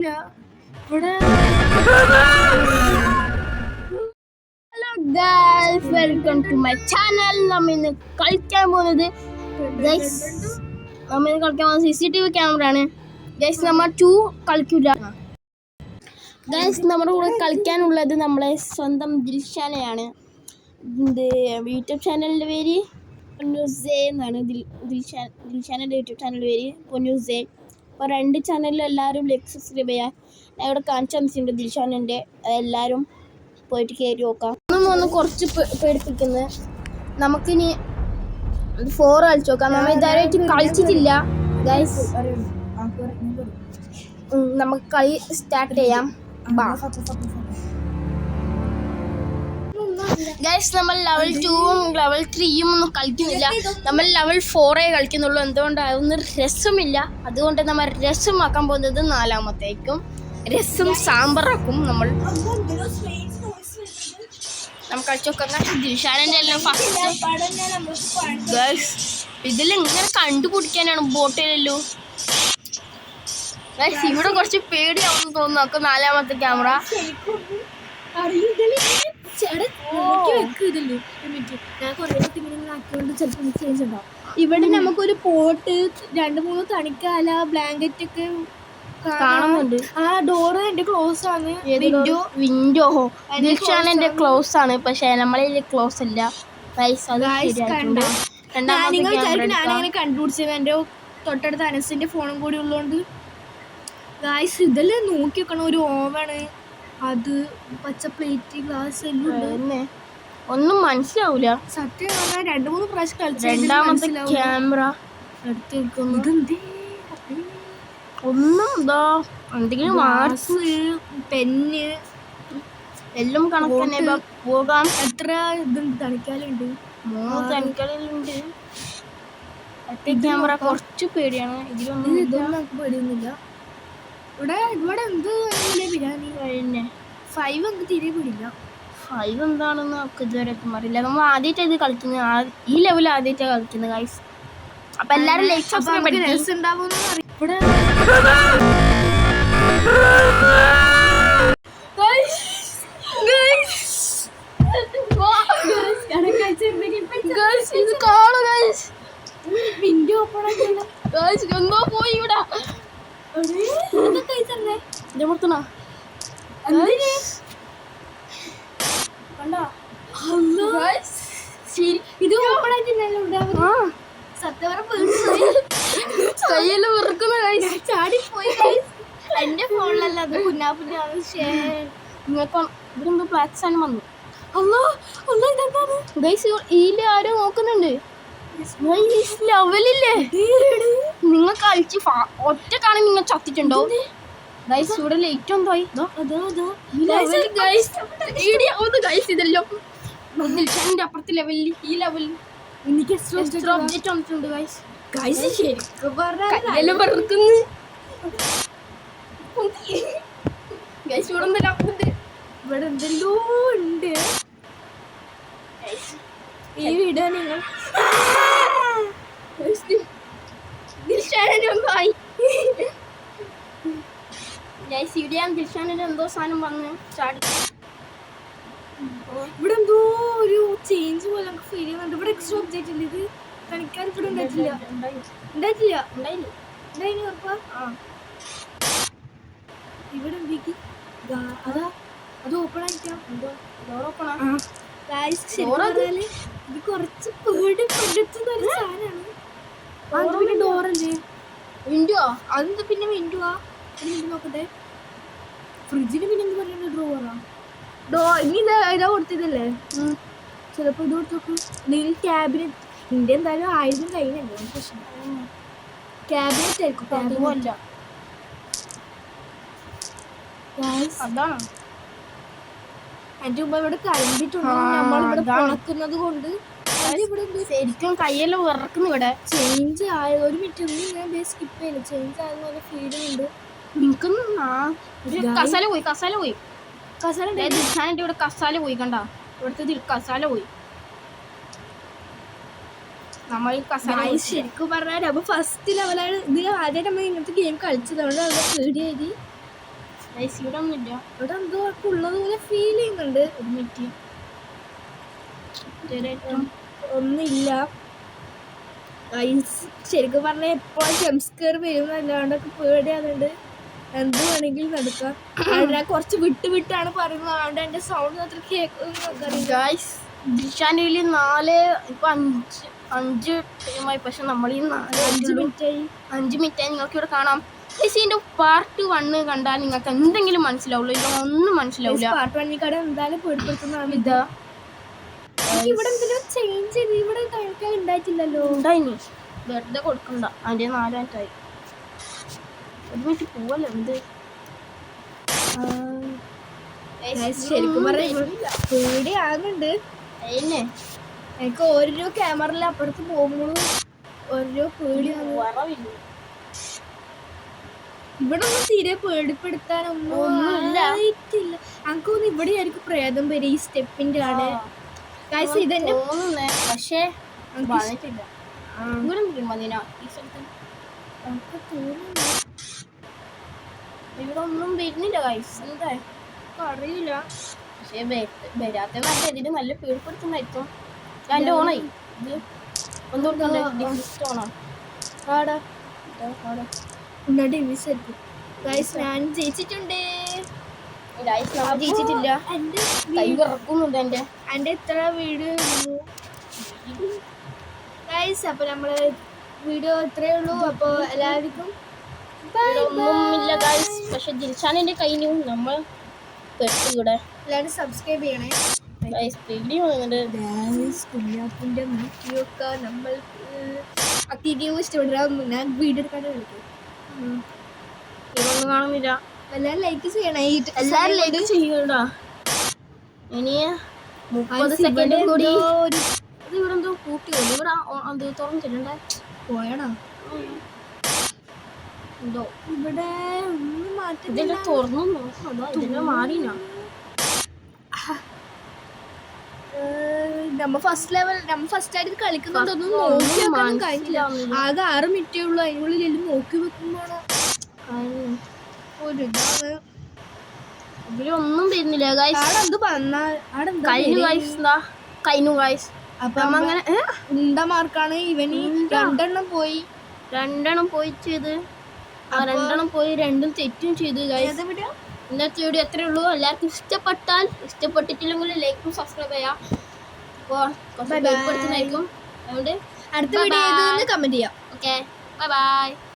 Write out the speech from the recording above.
Hello guys, welcome to my channel. നമ്മ ഇന്ന് കളിക്കാൻ പോകുന്നത് CCTV ക്യാമറ ആണ്. ഗൈസ്, നമ്മൾ 2 കളിക്കില്ല. ഗൈസ്, നമ്മുടെ കൂടെ കളിക്കാനുള്ളത് നമ്മളെ സ്വന്തം ദിൽഷാനയാണ്. യൂട്യൂബ് ചാനലിൻ്റെ പേര് പൊന്നൂസേ എന്നാണ്. ദിൽഷാനൻ്റെ യൂട്യൂബ് ചാനലിൻ്റെ പേര് പൊന്നൂസേ. അപ്പോൾ 2 ചാനലിലും എല്ലാവരും സബ്സ്ക്രൈബ് ചെയ്യാം. ഞാൻ ഇവിടെ കാണിച്ചു തന്നിട്ടുണ്ട് ദിൽഷാനൻ്റെ. എല്ലാവരും പോയിട്ട് കയറി നോക്കാം. ഒന്ന് കുറച്ച് പേടിപ്പിക്കുന്നത്. നമുക്കിനി 4 കളിച്ച് നോക്കാം. നമ്മൾ ഇതായിട്ട് കളിച്ചിട്ടില്ല ഗൈസ്. നമുക്ക് കളി സ്റ്റാർട്ട് ചെയ്യാം. ഗൈസ്, നമ്മൾ ലെവൽ 2ഉം ലെവൽ 3യും ഒന്നും കളിക്കുന്നില്ല. നമ്മൾ ലെവൽ 4 കളിക്കുന്നുള്ളൂ. എന്തുകൊണ്ട് അതൊന്നും രസമില്ല. അതുകൊണ്ട് നമ്മൾ രസമാക്കാൻ പോകുന്നത് 4-മത്തേക്കും രസം സാമ്പാറാക്കും. നമ്മൾ കളിച്ചു നോക്കാം. ദിൽഷാനൻ്റെ എല്ലാം ഫസ്റ്റ്. ഗൈസ്, ഇതിലിങ്ങനെ കണ്ടുപിടിക്കാനാണ് ബോട്ടിലല്ലോ. ഗൈസ്, ഇവിടെ കുറച്ച് പേടിയാവുമെന്ന് തോന്നുന്നു. നമുക്ക് 4-മത്തെ ക്യാമറ. ഇവിടെ നമുക്കൊരു പോട്ട് 2-3 തണിക്കാല ബ്ലാങ്കറ്റ് ഒക്കെ കാണുന്നുണ്ട്. ആ ഡോറ് എന്റെ ക്ലോസ് ആണ്. വിൻഡോ ദിൽഷാനന്റെ ക്ലോസ് ആണ്, പക്ഷെ നമ്മളെ ക്ലോസ് അല്ല. ഞാനിങ്ങനെ കണ്ടുപിടിച്ചത് എന്റെ തൊട്ടടുത്ത് അനസിന്റെ ഫോണും കൂടി ഉള്ളതുകൊണ്ട്. ഗായ്സ്, ഇതെല്ലാം നോക്കി വെക്കണം. ഒരു ഓവണ്, അത് പച്ച പ്ലേറ്റ്, ഗ്ലാസ് എല്ലാം ഒന്നും മനസ്സിലാവൂല. സത്യം പറഞ്ഞാൽ 2-3 പ്രാവശ്യം കളിച്ചു. 2-മത്തെ ക്യാമറ എടുത്ത് വെക്കുന്നു. ഒന്നും എന്താ എന്തെങ്കിലും മാർക്സ്, പെന്ന് എല്ലാം കണക്കന്നെ. പോകാം. എത്ര ഇതുണ്ട്? തണിക്കാലുണ്ട്. 3 തണിക്കാലുണ്ട്. മറ്റേ ക്യാമറ കുറച്ച് പേടിയാണ്. ഇതൊന്നും നമുക്ക് പേടിയൊന്നുമില്ല. ഇവിടെ എന്ത് ബിരിയാണി കഴിഞ്ഞേ 5 നമുക്ക് തീരെ പേടില്ല. 5 എന്താണെന്ന് നമുക്ക് ഇതുവരെ അറിയില്ല. നമ്മൾ ആദ്യമായിട്ട് ഇത് കളിക്കുന്നത്. ഈ ലെവൽ ആദ്യമായിട്ടാണ് കളിക്കുന്നത് ഗൈസ്. അപ്പൊ എല്ലാരും ലൈക്ക് സബ്സ്ക്രൈബ് ഉണ്ടാവും. ഇവിടെ വിൻഡോ ഓപ്പൺ ആക്കില്ല. എന്തോ പോയി ഇവിടെ. ഇത് ഓപ്പൺ ആക്കില്ലല്ലോ. കയ്യെല്ലാം വെറുക്കുന്ന ചാടിപ്പോയി. എന്റെ ഫോണിലല്ല, അത് കുഞ്ഞാപ്പിന്നാണ്. നിങ്ങൾക്ക് ഇവിടെന്തോ പ്ലാറ്റ്സാണ് വന്നു. ഇതില് ആരോ നോക്കുന്നുണ്ട്. ലെവലില്ലേ നിങ്ങൾ കളിച്ച് ഒറ്റക്കാണെങ്കിൽ നിങ്ങൾ ചത്തിട്ടുണ്ടോ ഗൈസ്? ഇവിടെ ലേറ്റ് എന്തായി? ഇതെല്ലാം അപ്പുറത്തെ ലെവലിൽ, ഈ ലെവലിൽ എനിക്ക് ഒബ്ജക്റ്റ് വന്നിട്ടുണ്ട് ഗൈസ്. ശരിക്കും പറഞ്ഞാൽ വെറുക്കുന്നു. ഇവിടെ എന്തെല്ലോ ഉണ്ട്. ഈ വീഡിയോ നിങ്ങൾ ദിൽഷാനൊരു എന്തോ സാധനം വന്ന് ചാടി. ഇവിടെ എന്തോ ഒരു ചേഞ്ച് പോലെ നമുക്ക് ഫീൽ ചെയ്യുന്നുണ്ട്. ഇവിടെ എക്സ്ട്രാ ഒബ്ജക്റ്റ് ഇല്ല. ഇത് കളിക്കാൻ ഇവിടെ ഉണ്ടായിട്ടില്ല. ഇവിടെ അതാ അത് ഓപ്പൺ ആയിട്ടാ. ഇത് കുറച്ച് പേടി പറ്റുന്ന ഒരു സാധനമാണ്. അത് പിന്നെ ഡോറല്ലേ, വിൻഡോ. അതെന്ത് പിന്നെ വിൻഡോ ആ നോക്കട്ടെ. ഫ്രിഡ്ജിന് പിന്നെ എന്ത് പറയുന്നത്? ഡ്രോവറാ. ഇനി ഇതാ കൊടുത്തതല്ലേ. ചിലപ്പോ ഇത് കൊടുത്തു. എന്തെങ്കിലും ക്യാബിനറ്റ്. ഇന്ത്യ എന്തായാലും 1000 കഴിഞ്ഞല്ലോ. പ്രശ്നം ക്യാബിനറ്റ് ആയിരിക്കും. അതാണ് അതിന്റെ മുമ്പ് ഇവിടെ കറണ്ടിട്ടുണ്ട്. നമ്മളിവിടെ ഉണക്കുന്നത് കൊണ്ട് ശരിക്കും കയ്യെല്ലാം വിറക്കുന്നു. ഇവിടെ ചേഞ്ച് ആയ 1 മിനിറ്റ് ഒന്നും ഞാൻ സ്കിപ്പ് ചെയ്യില്ല. ചേഞ്ച് ആയെന്ന് പറഞ്ഞ ഫീലിംഗ് ഉണ്ട്. കസാല പോയി. ദിൽഷാനന്റെ ഇവിടെ കസാല പോയി. കണ്ട ഇവിടുത്തെ കസാല പോയി. നമ്മൾ ശരിക്കും പറഞ്ഞാൽ അപ്പൊ ഫസ്റ്റ് ലെവലാണ് ഇത്. ആദ്യമായിട്ട് നമ്മൾ ഇങ്ങനത്തെ ഗെയിം കളിച്ചത്. അതുകൊണ്ട് നല്ല പേടിയായി. ഇവിടെ ഒന്നുമില്ല. ഇവിടെ എന്തോ ഉള്ളതുപോലെ ഫീൽ ചെയ്യുന്നുണ്ട്. ഒരു മിനിറ്റ് ഒന്നുമില്ല. ശരിക്കും പറഞ്ഞാൽ എപ്പോഴും ജംസ്കെയർ വരുന്നല്ലാണ്ടൊക്കെ പേടിയാകുന്നുണ്ട്. എന്ത് വേണമെങ്കിലും നടക്കാം. ഞാൻ കുറച്ച് വിട്ടാണ് പറയുന്നത്. അതുകൊണ്ട് എൻ്റെ സൗണ്ട് അത്ര കേൾക്കും. ദിശാനിൽ 4 ഇപ്പൊ 5 ടൈമായി. പക്ഷെ നമ്മൾ ഈ 5 മിനിറ്റായി. നിങ്ങൾക്ക് ഇവിടെ കാണാം. ഇതിന്റെ പാർട്ട് 1 കണ്ടാൽ നിങ്ങൾക്ക് എന്തെങ്കിലും മനസ്സിലാവുള്ളൂ. ഇല്ല ഒന്നും മനസ്സിലാവില്ല. പാർട്ട് 1 എന്തായാലും പേടിപ്പെടുത്തുന്നതാണ്. ഇതാ ഇവിടെ എന്തെങ്കിലും ചേഞ്ച് ചെയ്ത് ഇവിടെ കഴിക്കാൻ ഉണ്ടായിട്ടില്ലല്ലോ. ഉണ്ടായിനി വെറുതെ കൊടുക്കണ്ട. അതിന്റെ 4 മിനിറ്റായി. ഒരു മിനിറ്റ് പോവല്ലോ. എന്ത് ശരിക്കും പറഞ്ഞാൽ പേടിയാകുന്നുണ്ട്. എനിക്ക് ഓരോ ക്യാമറയിൽ അപ്പുറത്ത് പോകുമ്പോഴും ഓരോ പേടിയാണ്. ഇവിടെ ഒന്നും തീരെ പേടിപ്പെടുത്താനൊന്നും ആയിട്ടില്ല. എനിക്കൊന്നും ഇവിടെ ആയിരിക്കും പ്രേതം വരെ ഈ സ്റ്റെപ്പിന്റെ ആണ്. ഇതന്നെ പക്ഷേ ഇവിടെ ഒന്നും വരുന്നില്ല ഗൈസ്. എന്താ അറിയില്ല. പക്ഷെ വരാത്ത ഇതിന് നല്ല പേടിപ്പെടുത്തുന്നായിരിക്കും. അതിന്റെ ഓണായി ഇത് ഒന്നുകൊണ്ടല്ലേ ഓണാണ്. ഞാൻ ജയിച്ചിട്ടുണ്ട്. ജയിച്ചിട്ടില്ല. കൈ വിറക്കുന്നുണ്ട് എന്റെ എത്ര വീഡിയോ. അപ്പൊ നമ്മള് വീഡിയോ ഇത്രയേ ഉള്ളൂ. അപ്പൊ എല്ലാവർക്കും ഒന്നുമില്ല ഗൈസ്. പക്ഷെ ദിൽഷാനിന്റെ കഴിഞ്ഞു. നമ്മൾ ഇവിടെ എല്ലാവരും സബ്സ്ക്രൈബ് ചെയ്യണേ. നമ്മൾ ഇഷ്ടപ്പെടാൻ ഞാൻ വീഡിയോ എടുക്കാണ്ട് വിളിക്കും. ഇതൊന്നും കാണുന്നില്ല. എല്ലാവരും ലൈക്ക് ചെയ്യണേ. എല്ലാവരും ലൈക്ക് ചെയ്യൂടാ. ഇനി 30 സെക്കൻഡ് കൂടി. ഇത് ഇവിടെ എന്തോ കൂട്ടി ഇവിടെ അത് തുറന്നിട്ടുണ്ടേ. പോയണോ എന്തോ ഇവിടെ ഒന്നും മാറ്റി തുറന്നു നോക്കാം. ഇതിനെ മാറിനാ. നമ്മ ഫസ്റ്റ് ആയിട്ട് കളിക്കുന്നുണ്ടൊന്നും നോക്കി കഴിഞ്ഞില്ല. ആകെ 6 മിനിറ്റേ ഉള്ളൂ. അതിനുള്ളിൽ എല്ലാം നോക്കി വെക്കുമ്പോഴാണ് ഒരു ഇതാണ്. ഇതിലൊന്നും വരുന്നില്ല ഗൈസ്. കഴിഞ്ഞു ഗൈസ്. അപ്പൊ അങ്ങനെ ഉണ്ട മാർക്കാണ്. ഇവന് 2 എണ്ണം പോയി. 2 എണ്ണം പോയി ചെയ്ത്. 2 എണ്ണം പോയി. 2ഉം തെറ്റും ചെയ്തു ഗൈസ്. ഇന്നത്തെ വീഡിയോ എത്രയേ ഉള്ളൂ. എല്ലാവർക്കും ഇഷ്ടപ്പെട്ടിട്ടില്ലെങ്കിൽ ലൈക്കും സബ്സ്ക്രൈബ് ചെയ്യാം. അപ്പോൾ കുറച്ച് പേർപ്പെടുത്തുന്നതായിരിക്കും. അതുകൊണ്ട് അടുത്ത വീഡിയോ കമന്റ് ചെയ്യാം. Okay bye bye.